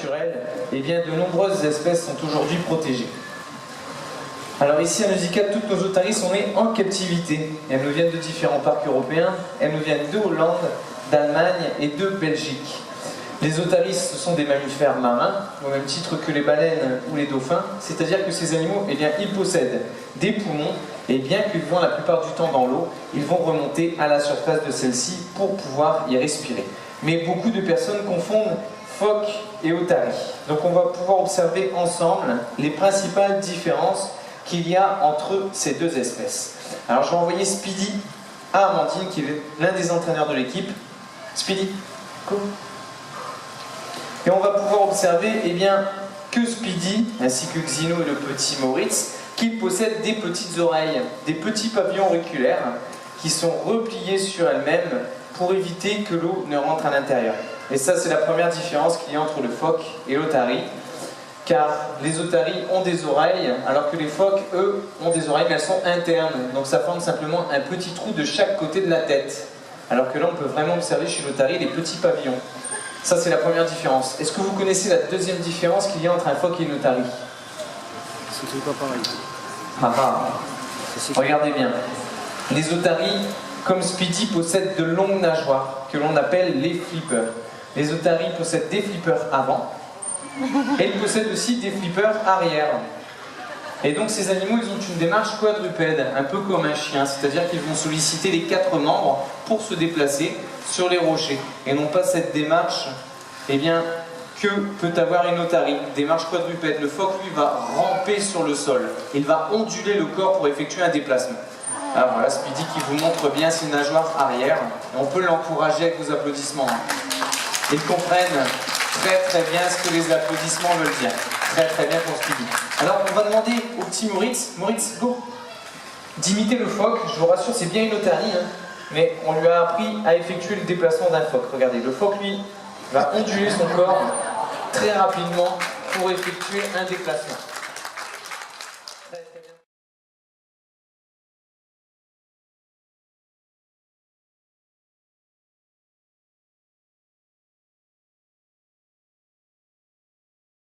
naturelle, eh bien de nombreuses espèces sont aujourd'hui protégées. Alors ici à Musicat, toutes nos otaries sont nées en captivité. Elles nous viennent de différents parcs européens, elles nous viennent de Hollande, d'Allemagne et de Belgique. Les otaries, ce sont des mammifères marins, au même titre que les baleines ou les dauphins, c'est-à-dire que ces animaux, eh bien, ils possèdent des poumons, et bien qu'ils vont la plupart du temps dans l'eau, ils vont remonter à la surface de celle-ci pour pouvoir y respirer. Mais beaucoup de personnes confondent phoque et otarie. Donc on va pouvoir observer ensemble les principales différences qu'il y a entre ces deux espèces. Alors je vais envoyer Speedy à Amandine, qui est l'un des entraîneurs de l'équipe. Speedy, go. Et on va pouvoir observer eh bien, que Speedy, ainsi que Xino et le petit Moritz, qu'ils possèdent des petites oreilles, des petits pavillons auriculaires qui sont repliés sur elles-mêmes pour éviter que l'eau ne rentre à l'intérieur. Et ça, c'est la première différence qu'il y a entre le phoque et l'otarie. Car les otaries ont des oreilles, alors que les phoques, eux, ont des oreilles, mais elles sont internes. Donc ça forme simplement un petit trou de chaque côté de la tête. Alors que là, on peut vraiment observer chez l'otarie les petits pavillons. Ça, c'est la première différence. Est-ce que vous connaissez la deuxième différence qu'il y a entre un phoque et une otarie? C'est pas pareil. Regardez bien. Les otaries, comme Speedy, possèdent de longues nageoires, que l'on appelle les flippers. Les otaries possèdent des flippers avant, et ils possèdent aussi des flippers arrière. Et donc ces animaux, ils ont une démarche quadrupède, un peu comme un chien, c'est-à-dire qu'ils vont solliciter les 4 membres pour se déplacer sur les rochers, et non pas cette démarche eh bien, que peut avoir une otarie, démarche quadrupède. Le phoque, lui, va ramper sur le sol, il va onduler le corps pour effectuer un déplacement. Alors voilà, Speedy qui vous montre bien ses nageoires arrière, et on peut l'encourager avec vos applaudissements. Ils comprennent très bien ce que les applaudissements veulent dire. Très bien pour Speedy. Alors on va demander au petit Moritz, Moritz, go, d'imiter le phoque. Je vous rassure, c'est bien une otarie, hein, mais on lui a appris à effectuer le déplacement d'un phoque. Regardez, le phoque, lui, va onduler son corps très rapidement pour effectuer un déplacement.